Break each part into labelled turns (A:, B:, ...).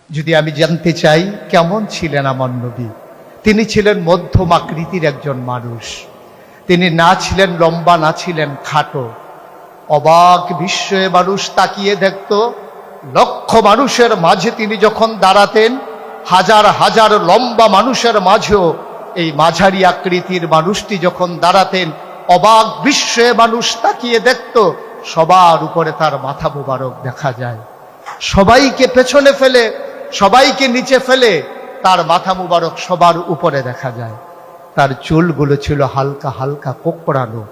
A: যদি আমি জানতে চাই কেমন ছিলেন আমার নবী, তিনি ছিলেন মধ্যম আকৃতির একজন মানুষ। তিনি না ছিলেন লম্বা, না ছিলেন খাটো। অবাক বিস্ময়ে মানুষ তাকিয়ে দেখত। লক্ষ মানুষের মাঝে তিনি যখন দাঁড়াতেন, হাজার হাজার লম্বা মানুষের মাঝেও এই মাঝারি আকৃতির মানুষটি যখন দাঁড়াতেন, অবাক বিস্ময়ে মানুষ তাকিয়ে দেখত। সবার উপরে তার মাথা মোবারক দেখা যায়। সবাইকে পেছনে ফেলে, সবাইকে নিচে ফেলে তার মাথা মুবারক সবার উপরে দেখা যায়। তার চুলগুলো ছিল হালকা হালকা কোঁকড়ানো।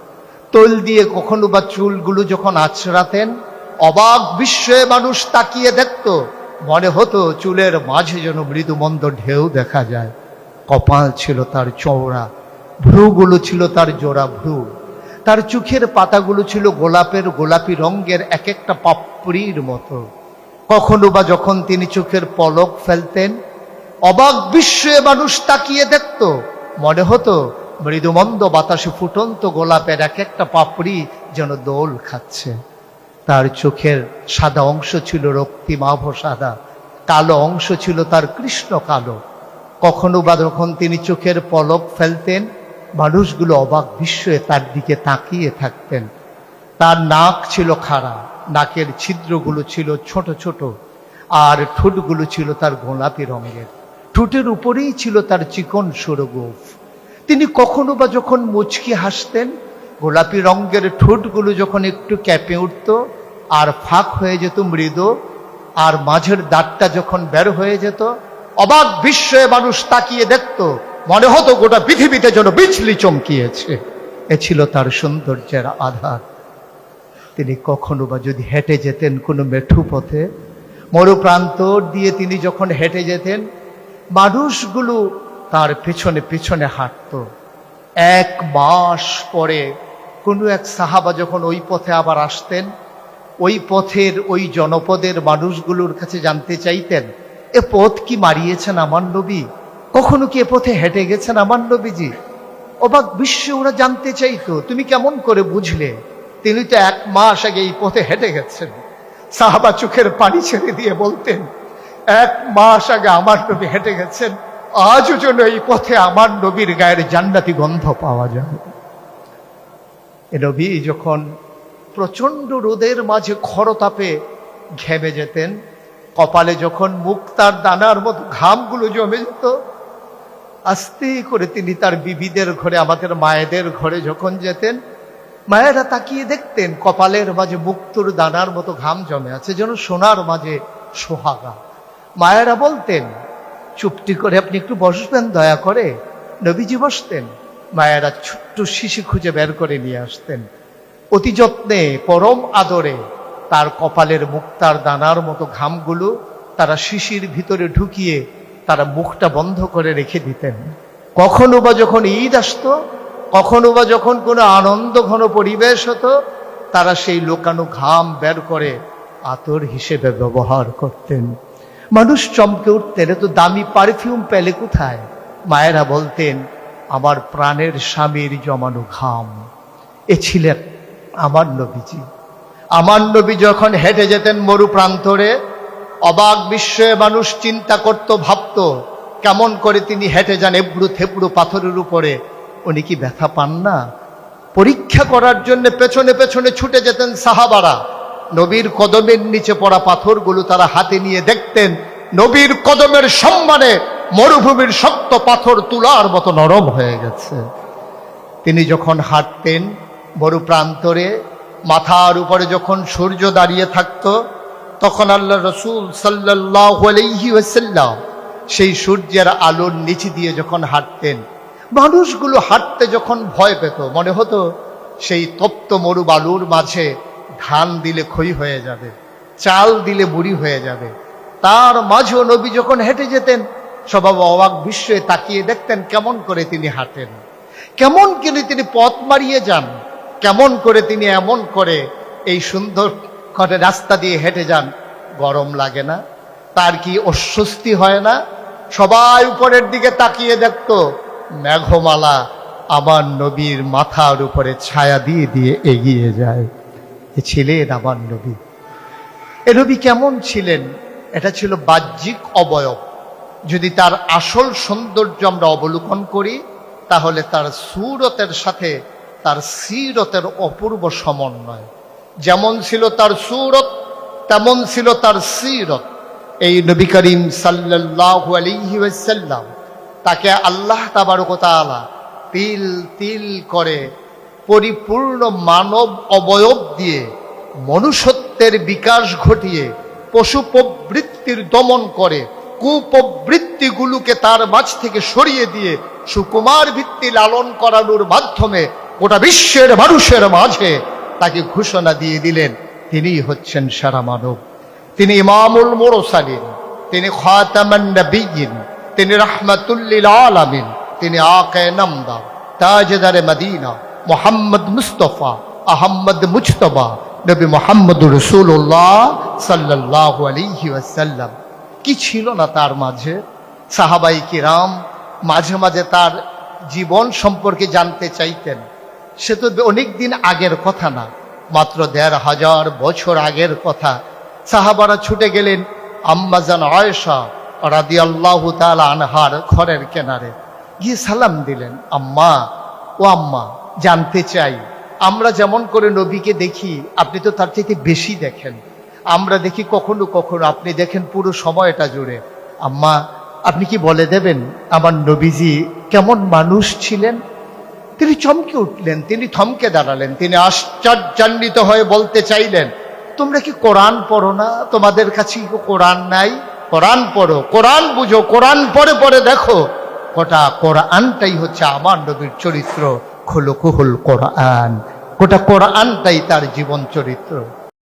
A: তৈল দিয়ে কখনো বা চুলগুলো যখন আঁচড়াতেন, অবাক বিস্ময়ে মানুষ তাকিয়ে দেখত। মনে হতো চুলের মাঝে যেন মৃদুমন্দ ঢেউ দেখা যায়। কপাল ছিল তার চওড়া, ভ্রুগুলো ছিল তার জোড়া ভ্রু। তার চোখের পাতাগুলো ছিল গোলাপি রঙের, এক একটা পাপড়ির মতো। কখনো বা যখন তিনি চোখের পলক ফেলতেন, অবাক বিস্ময়ে মানুষ তাকিয়ে দেখত। মনে হতো মৃদুমন্দ বাতাসে ফুটন্ত গোলাপের এক একটা পাপড়ি যেন দোল খাচ্ছে। তার চোখের সাদা অংশ ছিল রক্তিমাভ সাদা, কালো অংশ ছিল তার কৃষ্ণ কালো। কখনো বা যখন তিনি চোখের পলক ফেলতেন, মানুষগুলো অবাক বিস্ময়ে তার দিকে তাকিয়ে থাকতেন। তার নাক ছিল খাড়া, নাকের ছিদ্রগুলো ছিল ছোট ছোট, আর ঠোঁটগুলো ছিল তার গোলাপি রঙের। ঠোঁটের উপরেই ছিল তার চিকন সুরগোফ। তিনি কখনো বা যখন মুচকি হাসতেন, গোলাপি রঙের ঠোঁটগুলো যখন একটু ক্যাপে উঠত আর ফাঁক হয়ে যেত মৃদু, আর মাঝের দাঁতটা যখন বের হয়ে যেত, অবাক বিস্ময়ে মানুষ তাকিয়ে দেখত। মনে হতো গোটা পৃথিবীতে যেন বিজলি চমকিয়েছে। এ ছিল তার সৌন্দর্যের আধার। তিনি কখনো বা যদি হেঁটে যেতেন কোনো মেঠু পথে, মরুপ্রান্তর দিয়ে তিনি যখন হেঁটে যেতেন, মানুষগুলো তার পেছনে পেছনে হাঁটত। 1 মাস পরে কোনো এক সাহাবা যখন ওই পথে আবার আসতেন, ওই পথের ওই জনপদের মানুষগুলোর কাছে জানতে চাইতেন, এ পথ কি মারিয়েছেন আমার নবী? কখনো কি এ পথে হেঁটে গেছেন আমার নবীজি? অবাক বিশ্বে ওরা জানতে চাইতো, তুমি কেমন করে বুঝলে? তিনি তো 1 মাস আগে এই পথে হেঁটে গেছেন। সাহাবা চোখের পানি ছেড়ে দিয়ে বলতেন, 1 মাস আগে আমার নবী হেঁটে গেছেন, আজও যেন এই পথে আমার নবীর গায়ের জান্নাতি গন্ধ পাওয়া যায়। এ নবী যখন প্রচন্ড রোদের মাঝে খরতাপে ঘেমে যেতেন, কপালে যখন মুক্তার দানার মতো ঘামগুলো জমে যেত, আস্তে করে তিনি তার বিবিদের ঘরে, আমাদের মায়েদের ঘরে যখন যেতেন, মায়েরা তাকিয়ে দেখতেন কপালের মাঝে মুক্তোর দানার মতো ঘাম জমে আছে, যেন সোনার মাঝে সোহাগা। মায়েরা বলতেন, চুপটি করে আপনি একটু বসবেন দয়া করে। নবীজি বসতেন। মায়েরা ছোট্ট শিশি খুঁজে বের করে নিয়ে আসতেন। অতি যত্নে, পরম আদরে তার কপালের মুক্তার দানার মতো ঘামগুলো তারা শিশির ভিতরে ঢুকিয়ে তারা মুখটা বন্ধ করে রেখে দিতেন। কখনো বা যখন ঈদ আসতো, কখনো বা যখন কোনো আনন্দ ঘন পরিবেশ হতো, তারা সেই লোকানো ঘাম বের করে আতর হিসেবে ব্যবহার করতেন। মানুষ চমকে উঠতেন, এত দামি পারফিউম পেলে কোথায়? মায়েরা বলতেন, আমার প্রাণের স্বামীর জমানো ঘাম। এ ছিলেন আমার নবীজি। আমার নবী যখন হেঁটে যেতেন মরু প্রান্তরে, অবাক বিস্ময়ে মানুষ চিন্তা করত, ভাবত কেমন করে তিনি হেঁটে যান এবড়ো থেবড়ো পাথরের উপরে। উনি কি ব্যথা পান না? পরীক্ষা করার জন্য পেছনে পেছনে ছুটে যেতেন সাহাবারা। নবীর কদমের নিচে পড়া পাথরগুলো তারা হাতে নিয়ে দেখতেন, নবীর কদমের সম্মানে মরুভূমির শক্ত পাথর তুলার মতো নরম হয়ে গেছে। তিনি যখন হাঁটতেন মরু প্রান্তরে, মাথার উপরে যখন সূর্য দাঁড়িয়ে থাকত, তখন আল্লাহ রসুল সাল্লাল্লাহু আলাইহি ওয়াসাল্লাম সেই সূর্যের আলোর নিচে দিয়ে যখন হাঁটতেন, মানুষগুলো হাঁটতে যখন ভয় পেত, মনে হতো সেই তপ্ত মরু বালুর মাঝে ধান দিলে ক্ষয় হয়ে যাবে, চাল দিলে বুড়ি হয়ে যাবে। তার মাঝেও নবী যখন হেঁটে যেতেন, সবাই অবাক বিস্ময়ে তাকিয়ে দেখতেন কেমন করে তিনি হাঁটেন, কেমন করে তিনি পথ মারিয়ে যান, কেমন করে তিনি এমন করে এই সুন্দর করে রাস্তা দিয়ে হেঁটে যান। গরম লাগে না? তার কি অস্বস্তি হয় না? সবাই উপরের দিকে তাকিয়ে দেখত, মেঘমালা আমার নবীর মাথার উপরে ছায়া দিয়ে দিয়ে এগিয়ে যায়। এ ছিলেন আমার নবী। এ নবী কেমন ছিলেন? এটা ছিল বাহ্যিক অবয়ব। যদি তার আসল সৌন্দর্য আমরা অবলোকন করি, তাহলে তার সুরতের সাথে তার সিরতের অপূর্ব সমন্বয়। যেমন ছিল তার সুরত, তেমন ছিল তার সিরত। এই নবী করিম সাল্লাল্লাহু আলাইহি ওয়াসাল্লাম, তাকে আল্লাহ তাবারক ওয়া তাআলা তিল তিল করে পরিপূর্ণ মানব অবয়ব দিয়ে মনুষ্যত্বের বিকাশ ঘটিয়ে পশু প্রবৃত্তির দমন করে কুপ্রবৃত্তিগুলোকে তার মাঝ থেকে সরিয়ে দিয়ে সুকুমার ভিত্তি লালন করানোর মাধ্যমে গোটা বিশ্বের মানুষের মাঝে তাকে ঘোষণা দিয়ে দিলেন, তিনিই হচ্ছেন সেরা মানব। তিনি ইমামুল মুরসালিন, তিনি খাতামান নবিয়্যিন, তিনি রাহমাতুল লিল আলামিন, তিনি আকায়ে নামদার, তাজদারে মদিনা, মুহাম্মদ মুস্তাফা আহমদ মুজতবা, নবী মুহাম্মদুর রাসূলুল্লাহ সাল্লাল্লাহু আলাইহি ওয়াসাল্লাম। কি ছিল না তার মাঝে? সাহাবাই কিরাম মাঝে মাঝে তার জীবন সম্পর্কে জানতে চাইতেন। সে তো অনেক দিন আগের কথা না, মাত্র ১৫০০ বছর আগের কথা। সাহাবারা ছুটে গেলেন আম্মাজান আয়েশা রাদিয়াল্লাহু তাআলা আনহার ঘরের কিনারে, গিয়ে সালাম দিলেন, আম্মা, ও আম্মা, জানতে চাই, আমরা যেমন করে নবীকে দেখি আপনি তো তার চাইতে বেশি দেখেন। আমরা দেখি কখনো কখনো, আপনি দেখেন পুরো সময়টা জুড়ে। আম্মা, আপনি কি বলে দেবেন আমার নবীজি কেমন মানুষ ছিলেন? তিনি চমকে উঠলেন, তিনি থমকে দাঁড়ালেন, তিনি আশ্চর্যান্বিত হয়ে বলতে চাইলেন, তোমরা কি কোরআন পড়ো না? তোমাদের কাছে কি কোরআন নাই? কোরআন পড়ো, কোরআন বুঝো, কোরআন পড়ে পড়ে দেখো, গোটা কোরআনটাই হচ্ছে আমার নবীর চরিত্র। খুলুকুহুল কোরআন, গোটা কোরআনটাই তার জীবন চরিত্র।